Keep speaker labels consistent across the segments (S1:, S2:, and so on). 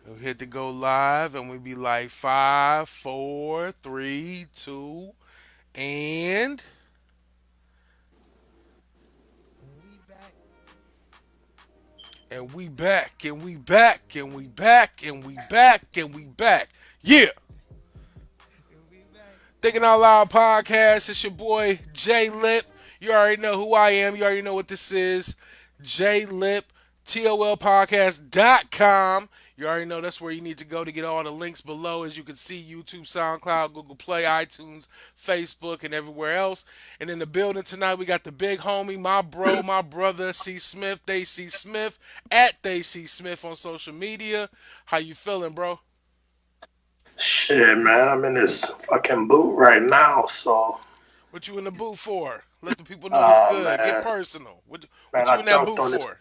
S1: We'll hit the go live and we be like five, four, three, two, and we back. And we back, and we back, and we back, and we back, and we back. Yeah. And we back. Thinking Out Loud podcast. It's your boy J Lip. You already know who I am. You already know what this is. J Lip, TOLPcast.com. You already know that's where you need to go to get all the links below. As you can see, YouTube, SoundCloud, Google Play, iTunes, Facebook, and everywhere else. And in the building tonight, we got the big homie, my bro, my brother, C. Smith, TheyCSmith, at TheyCSmith on social media. How you feeling, bro?
S2: Shit, man, I'm in this fucking boot right now, so
S1: What you in the booth for? Let the people know what's good. Get
S2: man,
S1: personal. What
S2: man,
S1: you
S2: I
S1: in that
S2: dunked
S1: booth
S2: on this
S1: for?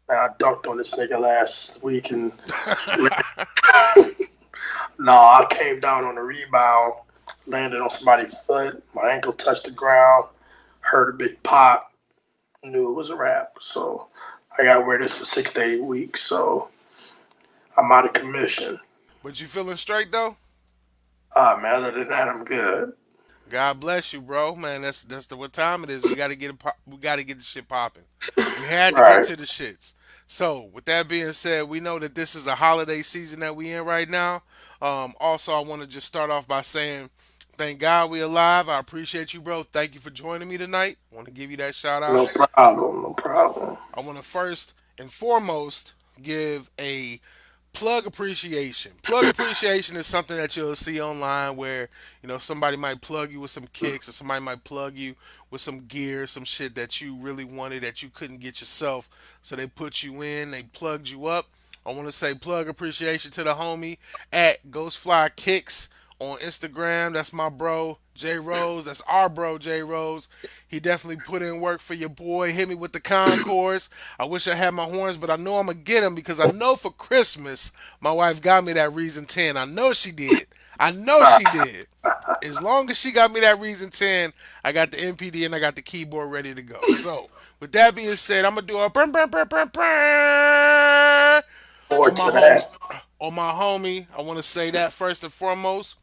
S2: man, I dunked on this nigga last week and no, I came down on the rebound, landed on somebody's foot, my ankle touched the ground, heard a big pop, knew it was a wrap. So I gotta wear this for 6 to 8 weeks, so I'm out of commission.
S1: But you feeling straight though?
S2: Man, other than that, I'm good.
S1: God bless you, bro. Man, that's the what time it is. We gotta get we gotta get the shit popping. We had to get
S2: Right.
S1: to the shits. So with that being said, we know that this is a holiday season that we in right now. Also, I want to just start off by saying, thank God we alive. I appreciate you, bro. Thank you for joining me tonight. I want to give you that shout out.
S2: No problem, no problem.
S1: I want to first and foremost give a plug appreciation. Plug appreciation is something that you'll see online where, somebody might plug you with some kicks or somebody might plug you with some gear, some shit that you really wanted that you couldn't get yourself. So they put you in, they plugged you up. I want to say plug appreciation to the homie at Ghostfly Kicks on Instagram. That's my bro, J Rose. That's our bro, J Rose. He definitely put in work for your boy. Hit me with the Concourse. I wish I had my horns, but I know I'm going to get them because I know for Christmas, my wife got me that Reason 10. I know she did. I know she did. As long as she got me that Reason 10, I got the MPD and I got the keyboard ready to go. So, with that being said, I'm going to do a
S2: Forward
S1: on my
S2: to
S1: homie.
S2: that.
S1: On my homie, I want to say that first and foremost.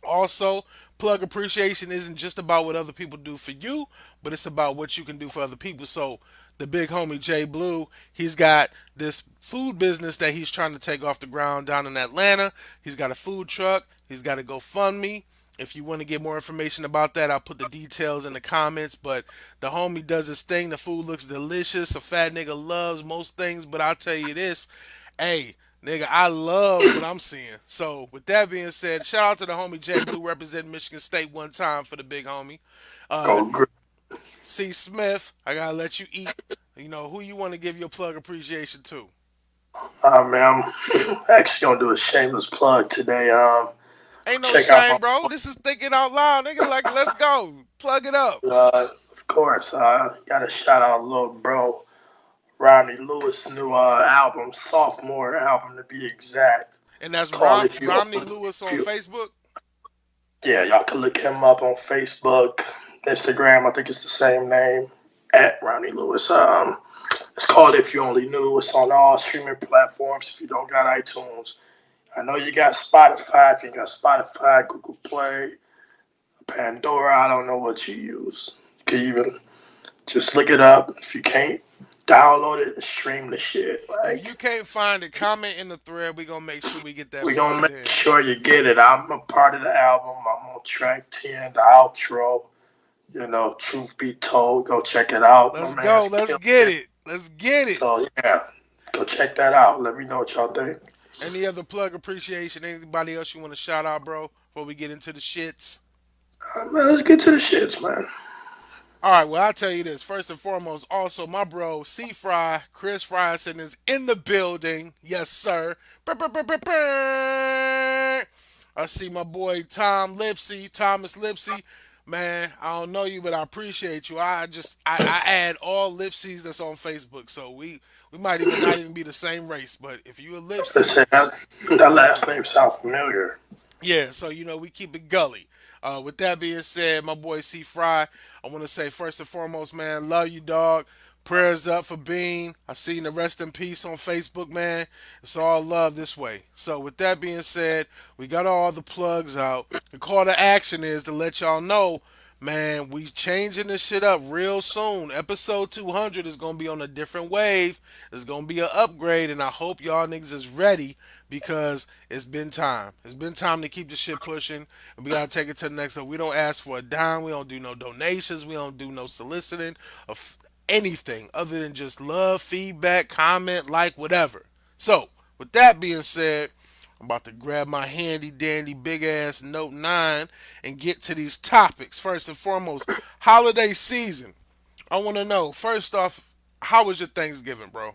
S1: Also, plug appreciation isn't just about what other people do for you, but it's about what you can do for other people. So, the big homie Jay Blue, he's got this food business that he's trying to take off the ground down in Atlanta. He's got a food truck. He's got a GoFundMe. If you want to get more information about that, I'll put the details in the comments. But the homie does his thing. The food looks delicious. A fat nigga loves most things, but I'll tell you this. Hey, nigga, I love what I'm seeing. So, with that being said, shout out to the homie Jay Blue representing Michigan State one time for the big homie. Uh,
S2: Go green.
S1: C. Smith, I gotta let you eat. Who you want to give your plug appreciation to?
S2: Man, I'm actually gonna do a shameless plug today.
S1: Ain't no
S2: Check out
S1: shame, bro.
S2: my
S1: This is thinking out loud, nigga. Like, let's go. Plug it up.
S2: of course, gotta shout out little bro Ronnie Lewis' new album, sophomore album to be exact.
S1: And that's
S2: It's called If You
S1: Romney
S2: Only
S1: Lewis on
S2: If You.
S1: Facebook.
S2: Yeah, y'all can look him up on Facebook, Instagram. I think it's the same name at Ronnie Lewis. It's called If You Only Knew. It's on all streaming platforms. If you don't got iTunes, I know you got Spotify. If you got Spotify, Google Play, Pandora, I don't know what you use. You can even just look it up. If you can't, download it and stream the shit.
S1: If you
S2: Like,
S1: can't find it, comment in the thread. We gonna make sure we get that
S2: we gonna
S1: plugged
S2: make
S1: in.
S2: sure you get it. I'm a part of the album. I'm on track 10, the outro. Truth be told, go check it out. My
S1: Let's go.
S2: man's
S1: Let's
S2: killed
S1: get
S2: it.
S1: it. Let's get it.
S2: So yeah, go check that out. Let me know what y'all think.
S1: Any other plug appreciation? Anybody else you want to shout out, bro? Before we get into the shits.
S2: Man, let's get to the shits, man.
S1: All right. Well, I'll tell you this first and foremost. Also, my bro C Fry, Chris Frierson is in the building. Yes, sir. I see my boy Thomas Lipsy. Man, I don't know you, but I appreciate you. I add all Lipsies that's on Facebook, so we might even not even be the same race. But if you a Lipsy,
S2: Listen, that last name sounds familiar.
S1: yeah, so we keep it gully. With that being said, my boy C Fry, I want to say first and foremost, man, love you, dog. Prayers up for Bean. I seen the rest in peace on Facebook, man. It's all love this way. So with that being said, we got all the plugs out. The call to action is to let y'all know, man, we changing this shit up real soon. Episode 200 is gonna be on a different wave. It's gonna be an upgrade, and I hope y'all niggas is ready because it's been time. It's been time to keep the shit pushing, and we gotta take it to the next level. We don't ask for a dime. We don't do no donations. We don't do no soliciting of anything other than just love, feedback, comment, like, whatever. So, with that being said, I'm about to grab my handy dandy big ass Note 9 and get to these topics. First and foremost, holiday season. I want to know, first off, how was your Thanksgiving, bro?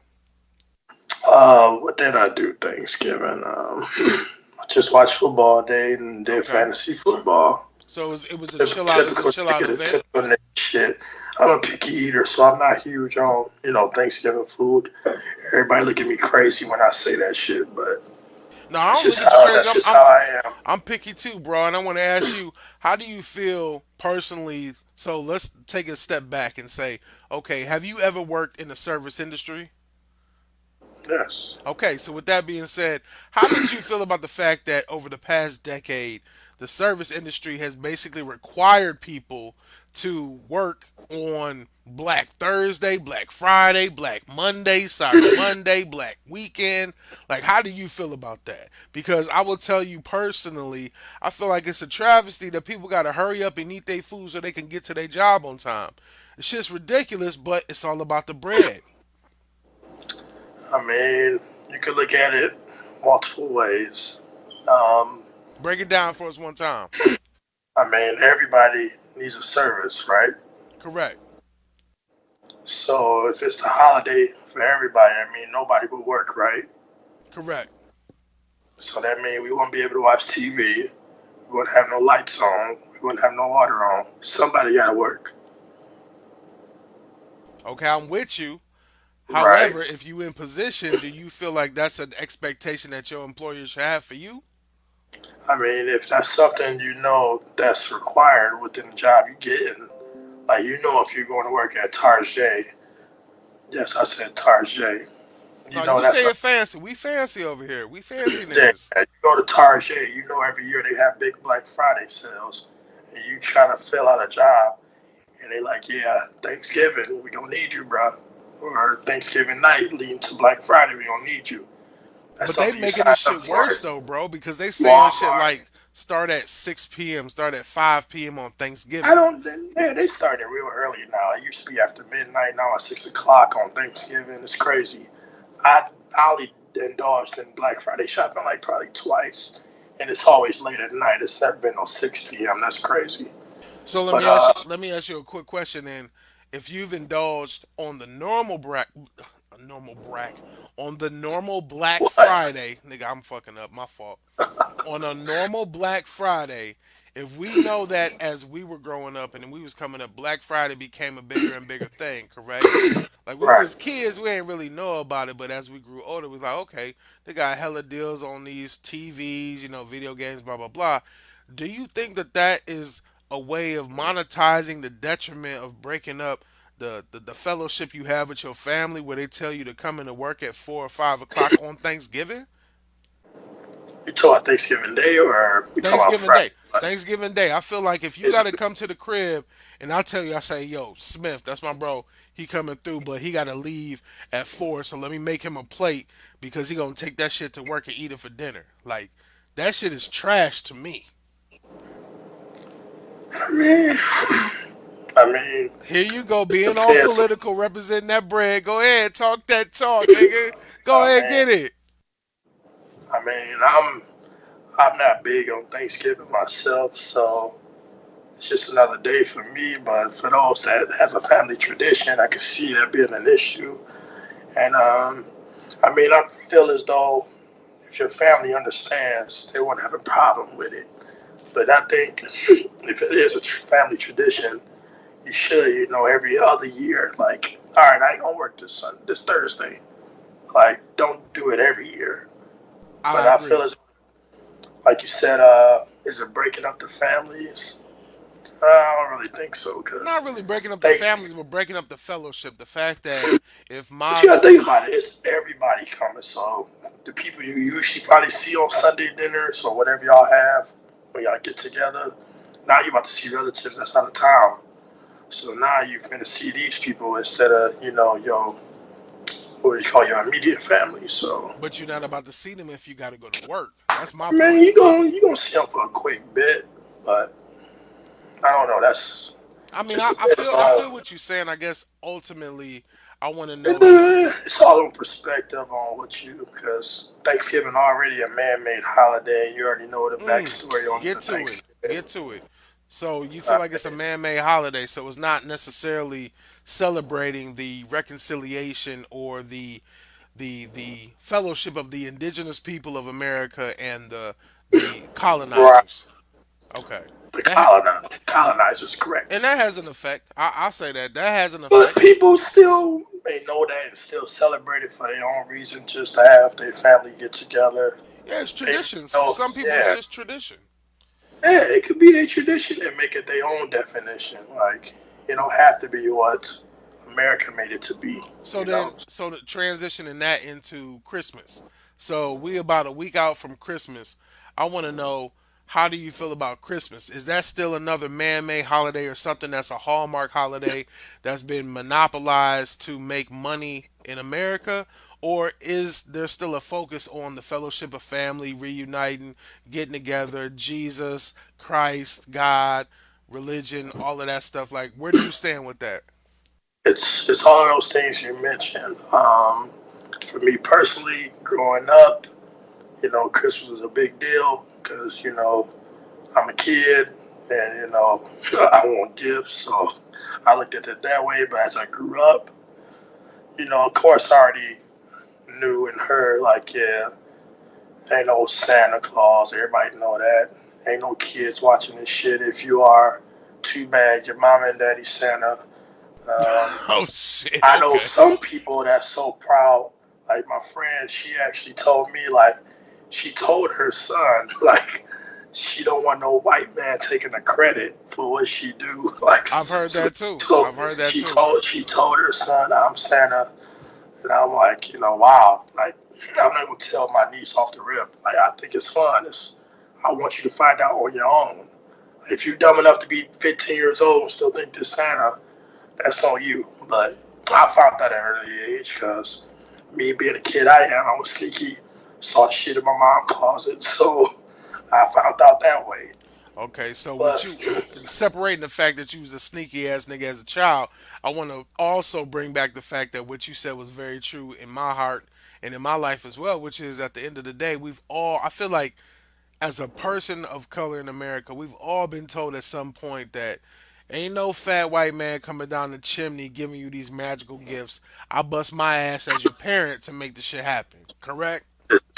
S2: What did I do Thanksgiving? I just watched football day and did
S1: Okay.
S2: fantasy football.
S1: It was a chill out. It was a chill out event.
S2: Typical nigga shit. I'm a picky eater, so I'm not huge on Thanksgiving food. Everybody look at me crazy when I say that shit, but
S1: No, I don't look at you crazy.
S2: that's just how I am.
S1: I'm picky too, bro. And I want to ask you, how do you feel personally? So let's take a step back and say, okay, have you ever worked in the service industry?
S2: Yes.
S1: Okay, so with that being said, how did you feel about the fact that over the past decade, the service industry has basically required people to work on Black Thursday, Black Friday, Black Monday, Cyber Monday, Black Weekend? Like, how do you feel about that? Because I will tell you personally, I feel like it's a travesty that people got to hurry up and eat their food so they can get to their job on time. It's just ridiculous, but it's all about the bread.
S2: I mean, you could look at it multiple ways. Um,
S1: Break it down for us one time.
S2: I mean, everybody needs a service, right?
S1: Correct.
S2: So if it's the holiday for everybody, I mean, nobody will work, right?
S1: Correct.
S2: So that means we won't be able to watch TV. We wouldn't have no lights on. We wouldn't have no water on. Somebody got to work,
S1: Okay, I'm with you.
S2: right?
S1: However, if you in position, do you feel like that's an expectation that your employer should have for you?
S2: I mean, if that's something that's required within the job you get, in, like if you're going to work at Target, yes, I said Target.
S1: No,
S2: You know
S1: you
S2: that's
S1: say
S2: a
S1: it fancy. We fancy over here. We fancy
S2: yeah.
S1: niggas.
S2: You go to Target, every year they have big Black Friday sales, and you try to fill out a job, and they like, yeah, Thanksgiving we don't need you, bro, or Thanksgiving night leading to Black Friday we don't need you. That's
S1: But they
S2: something you
S1: making
S2: signed
S1: this
S2: up
S1: shit
S2: for.
S1: worse though, bro, because they saying shit
S2: Walmart.
S1: like start at 6 p.m., start at 5 p.m. on
S2: I
S1: Thanksgiving.
S2: don't. They started real early now. It used to be after midnight. Now it's 6 o'clock on Thanksgiving. It's crazy. I only indulged in Black Friday shopping like probably twice, and it's always late at night. It's never been on 6 p.m. That's crazy.
S1: So let
S2: But
S1: me ask you, let me ask you a quick question then. If you've indulged on the normal brack, on the normal Black
S2: what?
S1: Friday, nigga, I'm fucking up, my fault. On a normal Black Friday, if we know that as we were growing up and we was coming up, Black Friday became a bigger and bigger thing, correct? Like when we
S2: Right.
S1: was kids, we ain't really know about it, but as we grew older, we was like, okay, they got hella deals on these TVs, video games, blah blah blah. Do you think that that is a way of monetizing the detriment of breaking up the fellowship you have with your family, where they tell you to come into work at 4 or 5 o'clock on Thanksgiving?
S2: You talking about Thanksgiving Day or we talking about
S1: Thanksgiving
S2: Friday?
S1: Day. Thanksgiving Day. I feel like if you
S2: Is
S1: gotta come to the crib and I tell you, I say, yo, Smith, that's my bro. He coming through, but he gotta leave at 4, so let me make him a plate because he gonna take that shit to work and eat it for dinner. Like that shit is trash to me.
S2: I mean, I mean,
S1: Here you go, being all
S2: depends.
S1: political, representing that bread. Go ahead, talk that talk, nigga. Go
S2: I
S1: ahead,
S2: mean,
S1: get it.
S2: I'm not big on Thanksgiving myself, so it's just another day for me. But for those that has a family tradition, I can see that being an issue. And I feel as though if your family understands, they won't have a problem with it. But I think if it is a family tradition, you should, every other year, like, all right, I ain't gonna work this Thursday. Like, don't do it every year.
S1: I
S2: But I feel
S1: agree.
S2: as like you said, is it breaking up the families? I don't really think so
S1: Not
S2: because
S1: really breaking up the
S2: Thanksgiving.
S1: families, but breaking up the fellowship. The fact that if
S2: But
S1: my
S2: you gotta think about it. It's everybody coming. So the people you usually probably see on Sunday dinners or whatever y'all have when y'all get together, now you're about to see relatives that's out of town. So now you're gonna see these people instead of your what do you call your immediate family. So
S1: but you're not about to see them if you got to go to work. That's my
S2: man,
S1: point.
S2: you gonna see them for a quick bit, but I don't know. That's
S1: I mean,
S2: just
S1: I
S2: depends
S1: feel I
S2: on.
S1: feel what you're saying. I guess ultimately, I want to
S2: It,
S1: know do
S2: it's all on perspective on what you, because Thanksgiving already a man-made holiday, and you already know the
S1: mm,
S2: backstory on
S1: get
S2: the
S1: to it,
S2: Thanksgiving.
S1: get to it. So you feel
S2: Uh,
S1: like it's a man-made holiday, so it's not necessarily celebrating the reconciliation or the fellowship of the indigenous people of America and the
S2: right,
S1: colonizers. Okay,
S2: the
S1: that
S2: colonizers,
S1: and
S2: correct.
S1: that has an effect. I'll say that has an
S2: But
S1: effect.
S2: people still may know that and still celebrate it for their own reason, just to have their family get together.
S1: Yeah, it's
S2: They
S1: traditions. For
S2: know,
S1: some people, it's
S2: yeah,
S1: just tradition.
S2: yeah, it could be their tradition and make it their own definition. Like, it don't have to be what America made it to be,
S1: So
S2: you
S1: then,
S2: know.
S1: so the transitioning that into Christmas. So we about a week out from Christmas. I want to know, how do you feel about Christmas? Is that still another man-made holiday or something that's a Hallmark holiday that's been monopolized to make money in America? Or is there still a focus on the fellowship of family, reuniting, getting together, Jesus, Christ, God, religion, all of that stuff? Like, where do you stand with that?
S2: It's all of those things you mentioned. For me personally, growing up, Christmas was a big deal because I'm a kid and I want gifts, so I looked at it that way. But as I grew up, of course, I already knew and heard like, yeah, ain't no Santa Claus. Everybody know that. Ain't no kids watching this shit. If you are, too bad. Your mama and daddy Santa. Um,
S1: Oh shit.
S2: I know
S1: Okay.
S2: some people that's so proud. Like my friend, she actually told me like she told her son like she don't want no white man taking the credit for what she do. Like
S1: I've heard
S2: so,
S1: that too.
S2: so
S1: I've heard that
S2: she
S1: too.
S2: told her son I'm Santa, and I'm like wow, like I'm not gonna tell my niece off the rip. Like I think it's fun. I want you to find out on your own. If you're dumb enough to be 15 years old and still think this Santa, that's on you. But I found that at an early age because me being a kid I am, I was sneaky, saw shit in my mom's closet, so I found out that way.
S1: Okay, so with you
S2: But
S1: separating the fact that you was a sneaky ass nigga as a child, I want to also bring back the fact that what you said was very true in my heart and in my life as well, which is at the end of the day, we've all, I feel like as a person of color in America, we've all been told at some point that ain't no fat white man coming down the chimney giving you these magical gifts. I bust my ass as your parent to make the shit happen. Correct?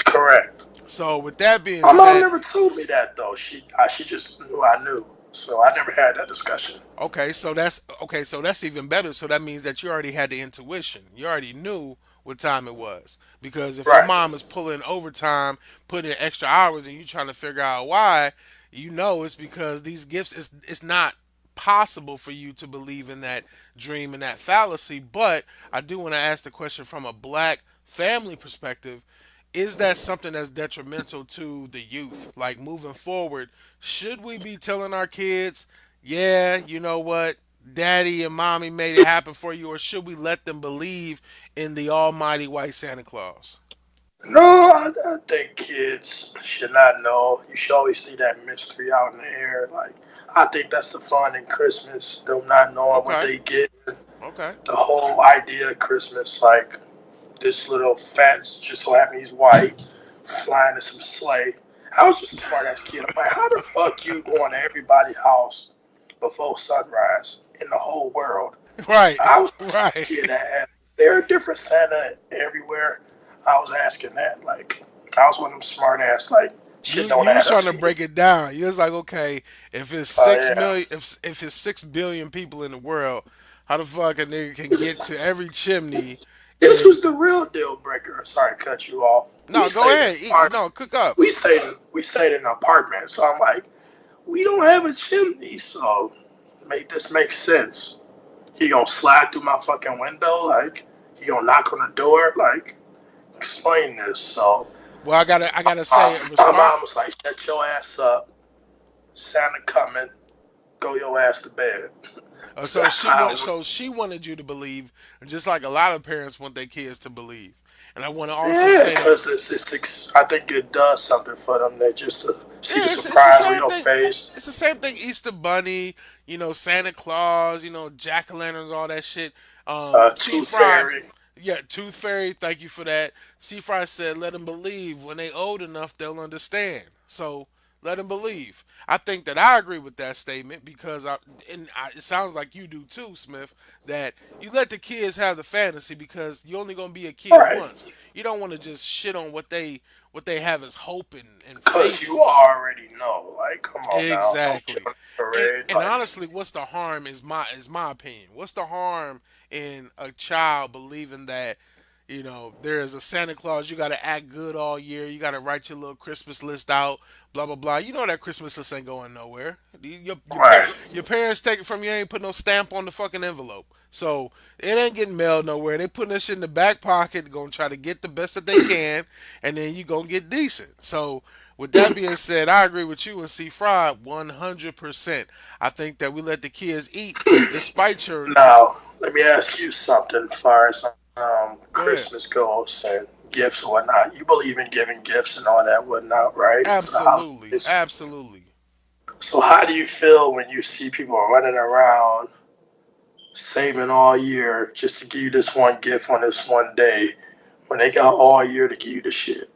S2: correct.
S1: So with that being
S2: My mom
S1: said,
S2: never told me that though. She just knew I knew, so I never had that discussion.
S1: okay, so that's even better. So that means that you already had the intuition. You already knew what time it was. Because if your
S2: Right.
S1: mom is pulling overtime, putting in extra hours, and you trying to figure out why, you know it's because these gifts is it's not possible for you to believe in that dream and that fallacy. But I do want to ask the question from a black family perspective. Is that something that's detrimental to the youth? Like moving forward, should we be telling our kids, yeah, you know what, daddy and mommy made it happen for you, or should we let them believe in the almighty white Santa Claus?
S2: No, I think kids should not know. You should always leave that mystery out in the air. Like I think that's the fun in Christmas, them not knowing what
S1: Okay,
S2: they get.
S1: okay.
S2: The whole idea of Christmas, like this little fat, just so happens he's white, flying in some sleigh. I was just a smart ass kid. I'm like, how the fuck you going to everybody's house before sunrise in the whole world?
S1: Right,
S2: I was a
S1: right.
S2: kid that had, there are different Santa everywhere. I was asking that. Like, I was one of them smart ass, like,
S1: You
S2: shit don't
S1: you was
S2: add up
S1: trying
S2: to
S1: to
S2: me.
S1: break it down. You was like, okay, if it's
S2: Oh,
S1: six
S2: yeah.
S1: million, if it's 6 billion people in the world, how the fuck a nigga can get to every chimney?
S2: This
S1: And
S2: was the real deal breaker. Sorry to cut you off. We
S1: no, go
S2: stayed in
S1: ahead,
S2: an
S1: eat,
S2: apartment.
S1: no, cook up.
S2: We stayed in an apartment. So I'm like, we don't have a chimney, so Make this make sense. He gonna slide through my fucking window? Like, he gonna knock on the door? Like, explain this. So,
S1: Well, I gotta
S2: uh,
S1: say,
S2: my
S1: respond.
S2: mom was like, shut your ass up. Santa coming. Go your ass to bed.
S1: So
S2: That's
S1: she
S2: how
S1: want,
S2: it went.
S1: so she wanted you to believe, just like a lot of parents want their kids to believe. And I want to also
S2: Yeah,
S1: say that,
S2: because I think it does something for them. That just to see the
S1: it's the
S2: surprise on
S1: same
S2: your
S1: thing.
S2: face.
S1: It's the same thing. Easter Bunny, Santa Claus, Jack o' lanterns, all that shit. C
S2: Tooth
S1: Fry,
S2: Fairy.
S1: yeah, Tooth Fairy. Thank you for that. C Fry said, "Let them believe. When they old enough, they'll understand." So let them believe. I think that I agree with that statement because it sounds like you do too, Smith. That you let the kids have the fantasy because you're only gonna be a kid
S2: Right.
S1: once. You don't want to just shit on what they have as hope and
S2: Because
S1: faith.
S2: you already know. Like, come on now. Don't shit
S1: Exactly.
S2: on the
S1: And,
S2: parade.
S1: and
S2: Like,
S1: honestly, what's the harm is my opinion. What's the harm in a child believing that there is a Santa Claus? You got to act good all year. You got to write your little Christmas list out. Blah blah blah. You know that Christmas list ain't going nowhere.
S2: right.
S1: Your parents take it from you. Ain't put no stamp on the fucking envelope. So it ain't getting mailed nowhere. They putting this shit in the back pocket. Gonna try to get the best that they can, and then you gonna get decent. So with that being said, I agree with you and C Fry 100%. I think that we let the kids eat despite your.
S2: Now, let me ask you something as far as
S1: Go ahead.
S2: Christmas goes and gifts and whatnot. You believe in giving gifts and all that whatnot, right? For the
S1: Absolutely,
S2: holidays.
S1: absolutely.
S2: So, how do you feel when you see people running around saving all year just to give you this one gift on this one day when they got all year to give you the shit?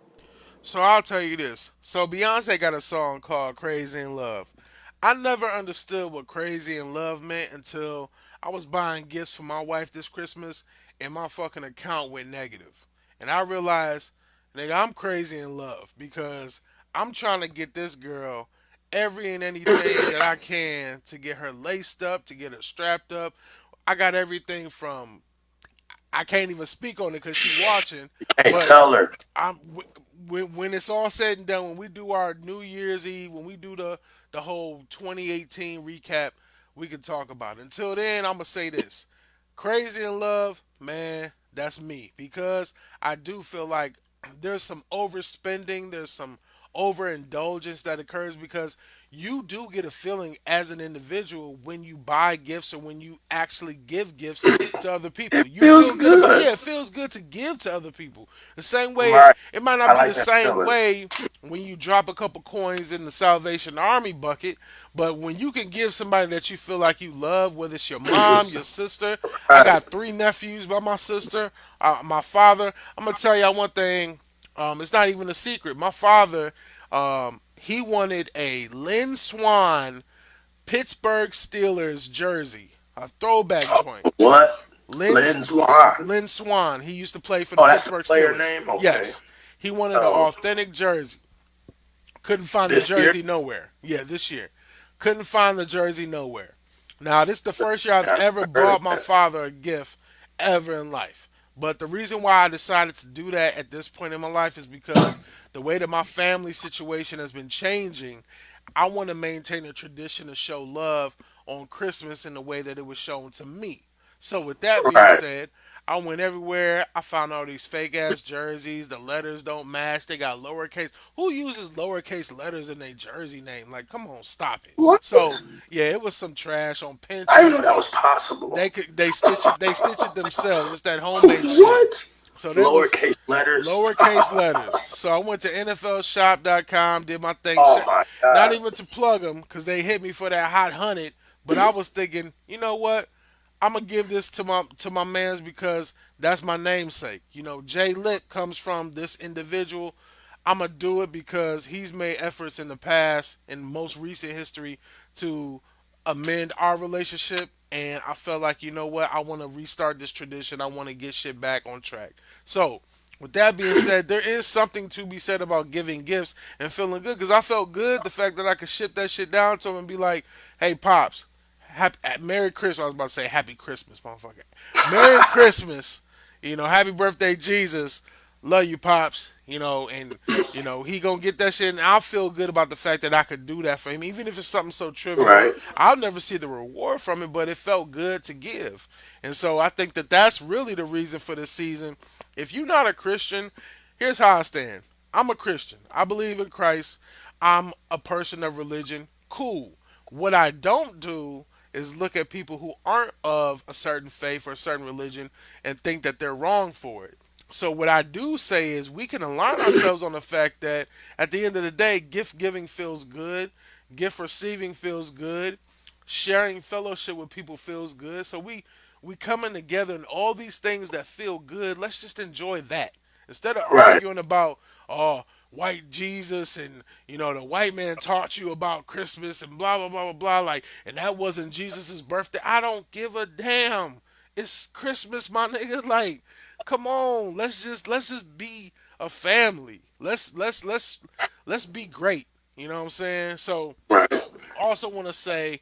S1: So I'll tell you this. So Beyonce got a song called "Crazy in Love." I never understood what "crazy in love" meant until I was buying gifts for my wife this Christmas, and my fucking account went negative, and I realized, nigga, I'm crazy in love because I'm trying to get this girl every and anything that I can to get her laced up, to get her strapped up. I got everything from I can't even speak on it because she watching,
S2: Can't
S1: but
S2: tell her.
S1: I'm when it's all said and done, when we do our New Year's Eve, when we do the whole 2018 recap, we can talk about it. Until then, I'm gonna say this: Crazy in Love, man, that's me because I do feel like there's some overspending, there's some overindulgence that occurs because you do get a feeling as an individual when you buy gifts or when you actually give gifts to other people. You
S2: Feels
S1: feel good about,
S2: good.
S1: yeah, it feels good to give to other people. The same way
S2: Right.
S1: it might
S2: I
S1: not be the
S2: like that
S1: same
S2: feeling.
S1: way when you drop a couple coins in the Salvation Army bucket, but when you can give somebody that you feel like you love, whether it's your mom, your sister. I
S2: Right.
S1: got three nephews by my sister, my father. I'm gonna tell y'all one thing. It's not even a secret. My father, he wanted a Lynn Swan Pittsburgh Steelers jersey, a throwback joint.
S2: What?
S1: Lynn
S2: Lynn's line.
S1: Lynn Swan. He used to play for the
S2: Oh, that's the
S1: Pittsburgh
S2: player
S1: Steelers.
S2: name? Okay.
S1: Yes, he wanted an
S2: Oh,
S1: authentic jersey. Couldn't find the
S2: this year?
S1: jersey nowhere. Yeah, this year. Couldn't find the jersey nowhere. Now, this is the first year I've
S2: I
S1: ever
S2: heard of
S1: bought my
S2: that.
S1: father a gift ever in life. But the reason why I decided to do that at this point in my life is because the way that my family situation has been changing, I want to maintain a tradition to show love on Christmas in the way that it was shown to me. So, with that being
S2: Right.
S1: said, I went everywhere. I found all these fake ass jerseys. The letters don't match. They got lowercase. Who uses lowercase letters in their jersey name? Like, come on, stop it.
S2: What?
S1: So yeah, it was some trash on
S2: I didn't know
S1: Pinterest.
S2: that was possible.
S1: They stitch it themselves. It's that homemade shit.
S2: What?
S1: So there was
S2: Lowercase letters.
S1: lowercase letters. So I went to NFLshop.com, did my thing.
S2: Oh my
S1: Not
S2: god.
S1: even to plug them because they hit me for that hot hundred. But I was thinking, you know what? I'm gonna give this to my man's because that's my namesake. Jay Lip comes from this individual. I'm gonna do it because he's made efforts in the past, in most recent history, to amend our relationship. And I felt like, you know what? I want to restart this tradition. I want to get shit back on track. So, with that being said, there is something to be said about giving gifts and feeling good because I felt good the fact that I could ship that shit down to him and be like, "Hey, pops, Merry Christmas." I was about to say Happy Christmas, motherfucker. Merry Christmas. Happy birthday, Jesus. love you, pops. And he gonna get that shit, and I'll feel good about the fact that I could do that for him, even if it's something so trivial.
S2: Right.
S1: I'll never see the reward from it, but it felt good to give, and so I think that that's really the reason for this season. If you're not a Christian, here's how I stand. I'm a Christian. I believe in Christ. I'm a person of religion. Cool. What I don't do is look at people who aren't of a certain faith or a certain religion and think that they're wrong for it. So what I do say is we can align ourselves on the fact that at the end of the day, gift giving feels good, gift receiving feels good, sharing fellowship with people feels good. So we coming together and all these things that feel good, let's just enjoy that. Instead of
S2: Right.
S1: arguing about white Jesus and the white man taught you about Christmas and blah blah blah blah blah, like, and that wasn't Jesus's birthday. I don't give a damn. It's Christmas, my nigga. Like, come on, let's just be a family. Let's be great. You know what I'm saying? So
S2: Right.
S1: also want to say,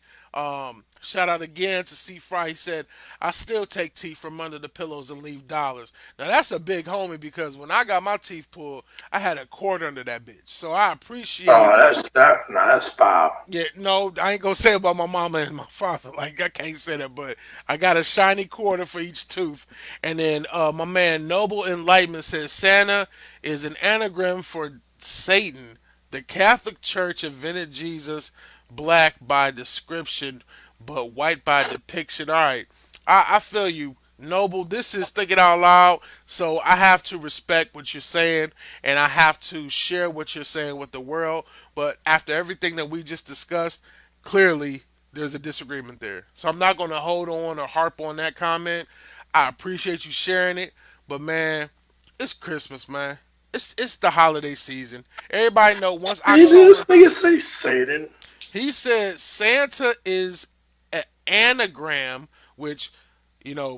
S1: shout out again to C. Fry. He said, I still take teeth from under the pillows and leave dollars. Now, that's a big homie because when I got my teeth pulled, I had a cord under that bitch. So I appreciate.
S2: Oh, that's that. No, that's foul.
S1: Yeah, no, I ain't gonna say about my mama and my father. Like, I can't say that, but I got a shiny quarter for each tooth. And then my man Noble Enlightenment says Santa is an anagram for Satan. The Catholic Church invented Jesus black by description, but white by depiction. All right, I feel you. Noble, this is thinking out loud, so I have to respect what you're saying and I have to share what you're saying with the world. But after everything that we just discussed, clearly there's a disagreement there. So I'm not going to hold on or harp on that comment. I appreciate you sharing it, but man, it's Christmas, man. It's the holiday season. Everybody know once
S2: This
S1: October.
S2: nigga say Satan.
S1: He said Santa is an anagram, which,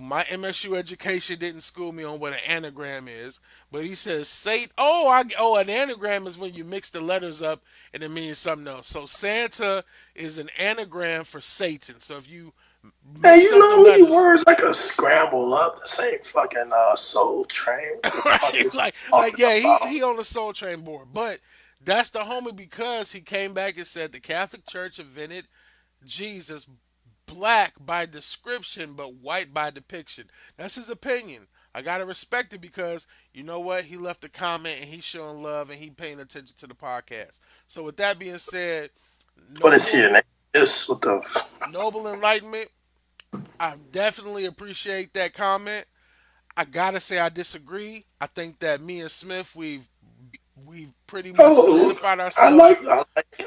S1: my MSU education didn't school me on what an anagram is. But he says Satan. An anagram is when you mix the letters up and it means something else. So Santa is an anagram for Satan. So if you
S2: Hey,
S1: mix
S2: you
S1: up the
S2: know how many
S1: letters,
S2: words I could scramble up? This ain't fucking Soul Train. What the fuck
S1: right?
S2: is he
S1: Like,
S2: talking
S1: yeah,
S2: about?
S1: he on the Soul Train board. But that's the homie because he came back and said the Catholic Church invented Jesus black by description but white by depiction. That's his opinion. I gotta respect it because you know what? He left a comment and he's showing love and he paying attention to the podcast. So with that being said,
S2: What is he
S1: noble
S2: in this? What the?
S1: noble enlightenment. I definitely appreciate that comment. I gotta say I disagree. I think that me and Smith we've pretty much
S2: Oh,
S1: solidified ourselves.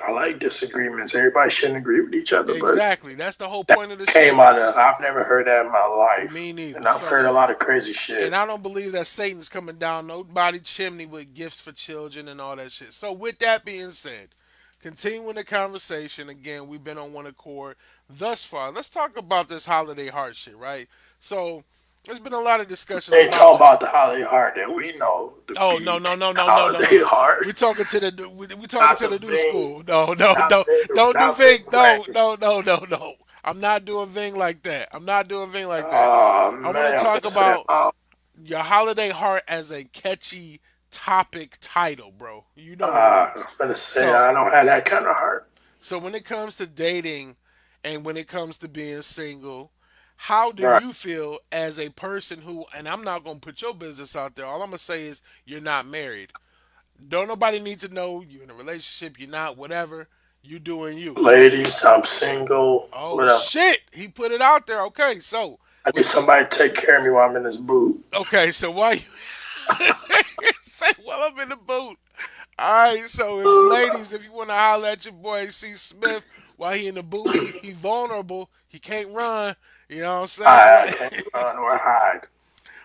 S2: I like disagreements. Everybody shouldn't agree with each other, but
S1: Exactly. That's the whole point of the
S2: came
S1: show.
S2: out of I've never heard that in my life,
S1: Me neither.
S2: and I've
S1: So
S2: heard a lot of crazy
S1: and
S2: shit.
S1: I don't believe that Satan's coming down nobody chimney with gifts for children and all that shit. So with that being said, continuing the conversation, again, we've been on one accord thus far. Let's talk about this holiday heart shit, right? So there's been a lot of discussions
S2: They ain't
S1: about.
S2: talking about the holiday heart that we know, the
S1: Oh, no,
S2: BET
S1: no, no, no, no, no,
S2: holiday
S1: no.
S2: heart,
S1: We talking to the we talking
S2: not
S1: to
S2: the
S1: the new
S2: Ving,
S1: school. No, no,
S2: not
S1: no,
S2: Ving,
S1: don't do
S2: not Ving
S1: Ving. No,
S2: brackets.
S1: no, no, no, no. I'm not doing Ving like that. I'm not doing Ving like that.
S2: Oh
S1: I want to
S2: man, I'm
S1: talk
S2: gonna say,
S1: about your holiday heart as a catchy topic title, bro. You know what it
S2: I'm
S1: is.
S2: gonna say
S1: So,
S2: I don't have that kind of heart.
S1: so when it comes to dating and when it comes to being single, how do
S2: Right.
S1: you feel as a person who, and I'm not going to put your business out there. All I'm going to say is you're not married. Don't nobody need to know you're in a relationship, you're not, whatever. You doing you.
S2: Ladies, I'm single.
S1: Oh
S2: Whatever.
S1: shit, he put it out there. Okay, so
S2: I need
S1: with
S2: somebody to take care of me while I'm in this boot.
S1: okay, so why you say well I'm in the boot? Alright, so if ladies, if you want to holler at your boy C. Smith while he in the boot, he vulnerable, he can't run. You know what I'm saying?
S2: I can't
S1: Like,
S2: run or hide.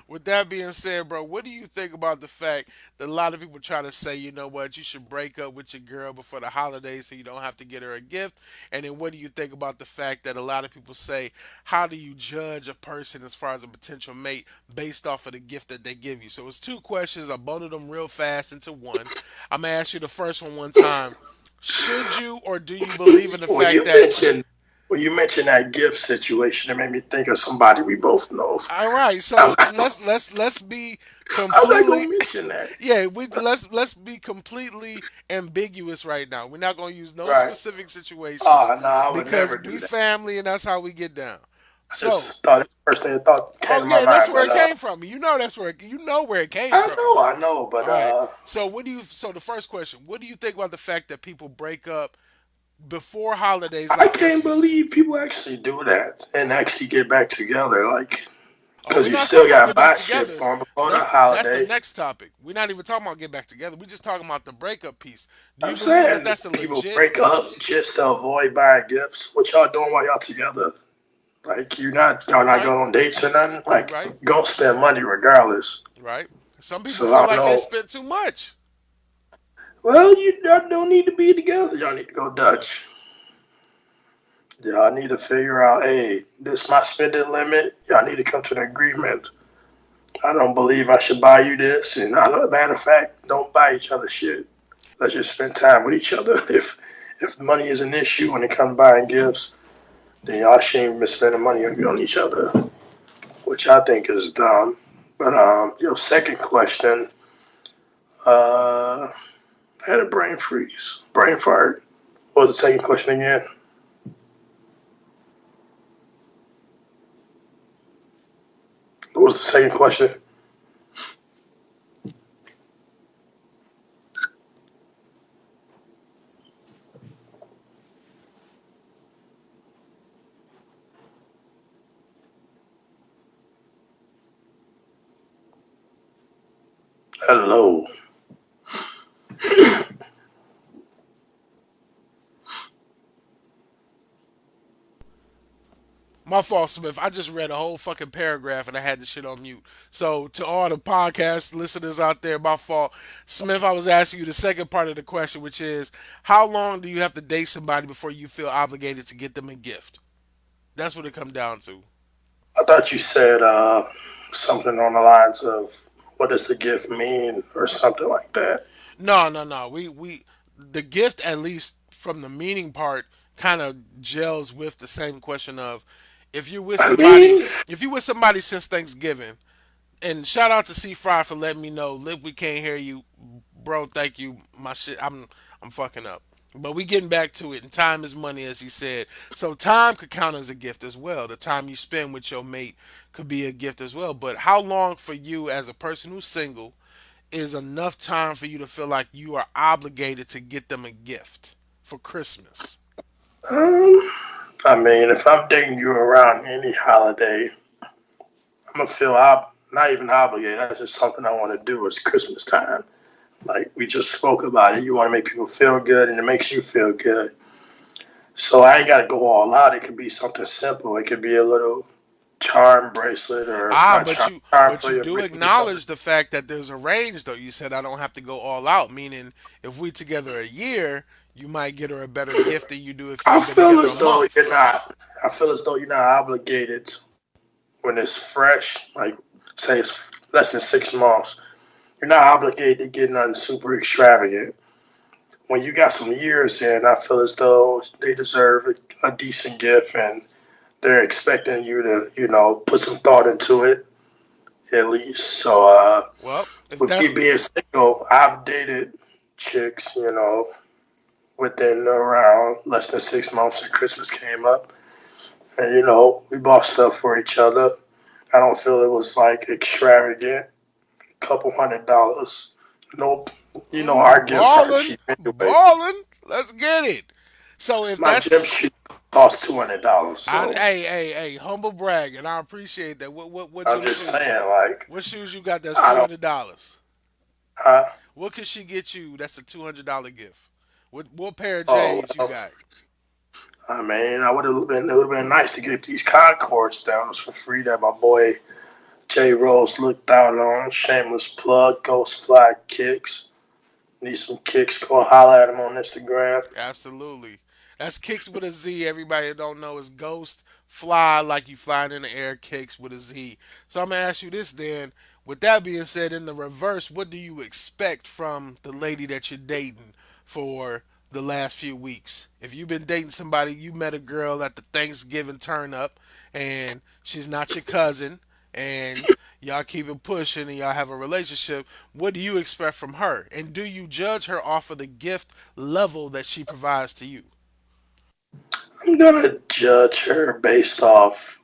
S1: with that being said, bro, what do you think about the fact that a lot of people try to say, you know what, you should break up with your girl before the holidays so you don't have to get her a gift? And then what do you think about the fact that a lot of people say, how do you judge a person as far as a potential mate based off of the gift that they give you? So it's two questions. I bundled them real fast into one. I'm going to ask you the first one time. Should you or do you believe in the
S2: When
S1: fact
S2: you
S1: that
S2: mention Well, you mentioned that gift situation. It made me think of somebody we both know.
S1: All right,
S2: I'm
S1: so
S2: not,
S1: let's be
S2: I'm not
S1: completely
S2: gonna mention that.
S1: yeah, we let's be completely ambiguous right now. We're not going to use no
S2: Right.
S1: specific situations
S2: Oh no, I would
S1: because
S2: never
S1: we
S2: do that.
S1: family and that's how we get down.
S2: I
S1: So,
S2: just thought the first thing that thought came
S1: oh
S2: to my
S1: yeah, and that's
S2: mind,
S1: where
S2: but
S1: it came from. You know that's where you know where it came from.
S2: I know, but
S1: All right. So what do you? So the first question: what do you think about the fact that people break up before holidays
S2: I
S1: like
S2: can't
S1: Christmas?
S2: believe people actually do that and actually get back together. Like,
S1: Oh,
S2: because
S1: we're
S2: you
S1: not
S2: still
S1: talking about
S2: got to
S1: get back
S2: buy shit
S1: together.
S2: for them before the
S1: That's the
S2: holiday.
S1: next topic. We're not even talking about get back together. We're just talking about the breakup piece. Do you
S2: I'm
S1: believe that
S2: saying
S1: that's a
S2: people
S1: legit?
S2: break up just to avoid buying gifts. What y'all doing while y'all together? Like, y'all
S1: You're
S2: not
S1: right.
S2: going on dates or nothing.
S1: You're
S2: Like,
S1: right.
S2: go spend money regardless.
S1: Right. Some people
S2: So
S1: feel
S2: I
S1: like they
S2: know.
S1: spent too much.
S2: Well, y'all don't need to be together. Y'all need to go Dutch. Y'all need to figure out, hey, this my spending limit. Y'all need to come to an agreement. I don't believe I should buy you this, and matter of fact, don't buy each other shit. Let's just spend time with each other. If money is an issue when it comes to buying gifts, then y'all shouldn't be spending money on each other, which I think is dumb. But your second question, I had a brain freeze, brain fart. What was the second question again? What was the second question? Hello.
S1: My fault, Smith. I just read a whole fucking paragraph and I had the shit on mute. So to all the podcast listeners out there, my fault. Smith, I was asking you the second part of the question, which is how long do you have to date somebody before you feel obligated to get them a gift? That's what it comes down to.
S2: I thought you said something on the lines of what does the gift mean or something like that.
S1: No, no, no. We the gift at least from the meaning part kind of gels with the same question of if you with
S2: I
S1: somebody
S2: mean,
S1: if you with somebody since Thanksgiving. And shout out to C Fry for letting me know. Lip, we can't hear you, bro. Thank you. My shit, I'm fucking up. But we getting back to it, and time is money, as he said. So time could count as a gift as well. The time you spend with your mate could be a gift as well. But how long for you, as a person who's single, is enough time for you to feel like you are obligated to get them a gift for Christmas?
S2: um, I mean, if I'm dating you around any holiday, I'm gonna feel not even obligated. That's just something I want to do. It's Christmas time. Like we just spoke about it. You want to make people feel good, and it makes you feel good. So I ain't got to go all out. It could be something simple. It could be a little charm bracelet or
S1: Ah,
S2: not charm
S1: but
S2: for
S1: you
S2: you.
S1: do
S2: It could be something.
S1: acknowledge the fact that there's a range, though. You said I don't have to go all out, meaning if we together a year, you might get her a better gift than you do if
S2: I
S1: y'all been
S2: feel
S1: together a
S2: as though
S1: month.
S2: you're not. I feel as though you're not obligated when it's fresh. Like say it's less than 6 months. You're not obligated to get nothing super extravagant. When you got some years in, I feel as though they deserve a decent gift, and they're expecting you to, put some thought into it at least. So,
S1: Well, if
S2: with me
S1: that's
S2: being single, I've dated chicks, within around less than 6 months, and Christmas came up, and we bought stuff for each other. I don't feel it was like extravagant, couple $100. Nope. Our gifts aren't
S1: balling,
S2: cheap anyway.
S1: balling, let's get it. So if
S2: My
S1: that's
S2: gym shoes cost $200, so
S1: hey, humble brag, and I appreciate that. What
S2: I'm
S1: gym
S2: just
S1: shoes?
S2: saying, like,
S1: What shoes you got? That's
S2: I
S1: two
S2: don't,
S1: hundred dollars.
S2: I,
S1: What could she get you? That's a $200 gift. What pair of
S2: oh,
S1: J's you
S2: well,
S1: got?
S2: I mean, it would have been nice to get these Concords down for free that my boy J Rose looked out on. Shameless plug, Ghost Fly Kicks. Need some kicks, go holler at him on Instagram.
S1: Absolutely. That's kicks with a Z. Everybody that don't know is ghost fly like you flying in the air. Kicks with a Z. So I'm gonna ask you this then. With that being said, in the reverse, what do you expect from the lady that you're dating for the last few weeks. If you've been dating somebody, you met a girl at the Thanksgiving turn up, and she's not your cousin, and y'all keep it pushing and y'all have a relationship, what do you expect from her? And do you judge her off of the gift level that she provides to you?
S2: I'm gonna judge her based off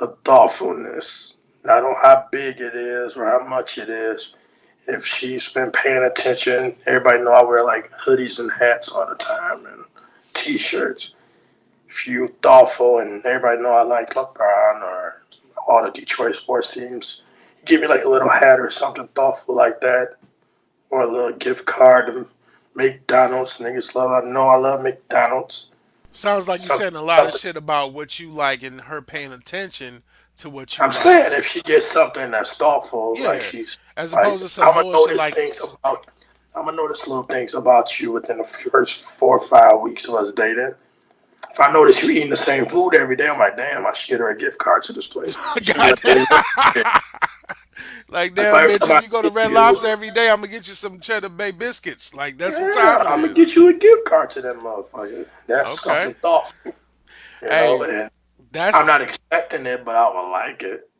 S2: the thoughtfulness, not on how big it is or how much it is. If she's been paying attention, everybody know I wear like hoodies and hats all the time and t-shirts. If you thoughtful and everybody know I like LeBron or all the Detroit sports teams, give me like a little hat or something thoughtful like that, or a little gift card to McDonald's. Niggas love. I know I love McDonald's.
S1: Sounds like you
S2: Something,
S1: saying a lot of
S2: something.
S1: shit about what you like and her paying attention to what you
S2: I'm
S1: like.
S2: saying if she gets something that's thoughtful, like
S1: Yeah.
S2: she's
S1: As
S2: like,
S1: opposed to some
S2: I'm gonna
S1: bullshit
S2: notice
S1: like,
S2: things about. I'm gonna notice little things about you within the first 4 or 5 weeks of us dating. If I notice you eating the same food every day, I'm like, damn, I should get her a gift card to this place. She be like,
S1: goddamn.
S2: hey, look, shit.
S1: Like,
S2: Like,
S1: damn,
S2: every
S1: bitch,
S2: time
S1: if
S2: I
S1: you go to
S2: see
S1: Red
S2: you,
S1: Lobster every day, I'm gonna get you some Cheddar Bay biscuits. Like, that's what
S2: yeah,
S1: time it
S2: I'm gonna
S1: is.
S2: get you a gift card to that motherfucker. That's
S1: Okay.
S2: something thoughtful,
S1: Hey,
S2: and
S1: that's
S2: I'm not expecting it, but I would like it.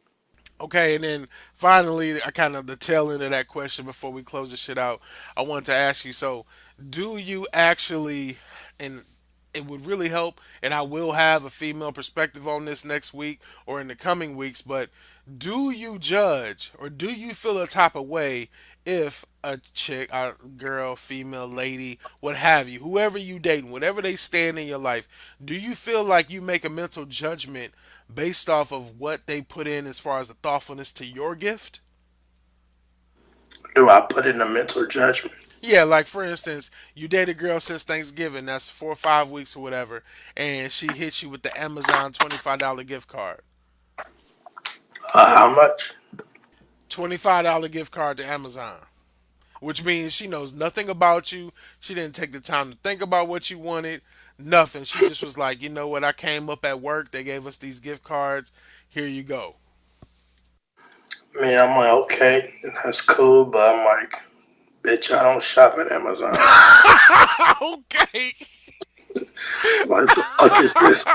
S1: okay. And then finally, I kind of the tail end of that question before we close the shit out. I wanted to ask you. So, do you actually, and it would really help, and I will have a female perspective on this next week or in the coming weeks. But do you judge or do you feel a type of way if a chick, a girl, female, lady, what have you, whoever you dating, whatever they stand in your life, do you feel like you make a mental judgment based off of what they put in as far as the thoughtfulness to your gift?
S2: Do I put in a mental judgment?
S1: Yeah, like for instance, you date a girl since Thanksgiving, that's 4 or 5 weeks or whatever, and she hits you with the Amazon $25 gift card.
S2: How much?
S1: $25 gift card to Amazon. Which means she knows nothing about you. She didn't take the time to think about what you wanted. Nothing. She just was like, you know what? I came up at work. They gave us these gift cards. Here you go.
S2: I mean, I'm like, okay, that's cool, but I'm like, bitch, I don't shop at Amazon.
S1: Okay.
S2: What the fuck is this?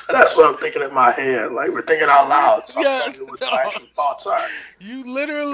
S2: That's what I'm thinking in my head. Like, we're thinking out loud, so I'm
S1: Yeah,
S2: telling you what my
S1: no.
S2: actual thoughts are.
S1: You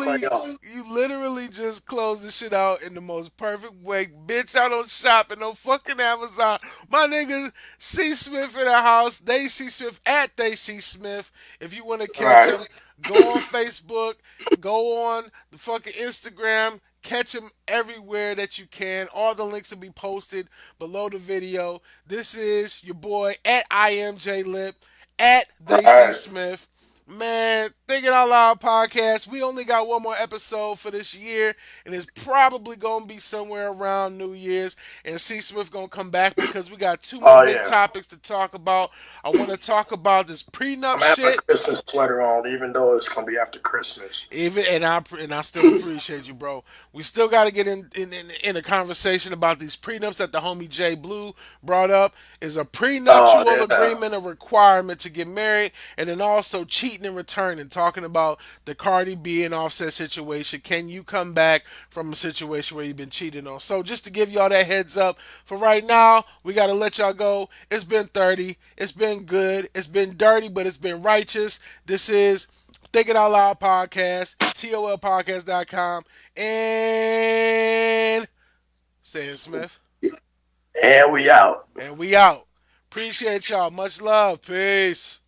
S2: Like,
S1: literally, you literally just closed the shit out in the most perfect way. Bitch, I don't shop at no fucking Amazon. My nigga C Smith in the house. They C Smith at They C Smith. If you want to catch
S2: right.
S1: him, go on Facebook, go on the fucking Instagram. Catch him everywhere that you can. All the links will be posted below the video. This is your boy at IMJ at
S2: All
S1: They See
S2: right.
S1: Smith. Man, Thinking Out Loud podcast. We only got one more episode for this year, and it's probably gonna be somewhere around New Year's. And C Smith gonna come back because we got two more
S2: Oh,
S1: big
S2: yeah.
S1: topics to talk about. I want to talk about this prenup
S2: I'm gonna have my
S1: shit.
S2: Christmas sweater on, even though it's gonna be after Christmas.
S1: Even and I still appreciate you, bro. We still got to get in a conversation about these prenups that the homie Jay Blue brought up. Is a
S2: Oh,
S1: prenuptial
S2: yeah.
S1: agreement a requirement to get married, and then also cheating and returning? Talking about the Cardi B and Offset situation. Can you come back from a situation where you've been cheated on? So just to give y'all that heads up, for right now, we got to let y'all go. It's been 30. It's been good. It's been dirty, but it's been righteous. This is Thinking Out Loud Podcast, TOLPcast.com, and Saying Smith.
S2: And we out.
S1: And we out. Appreciate y'all. Much love. Peace.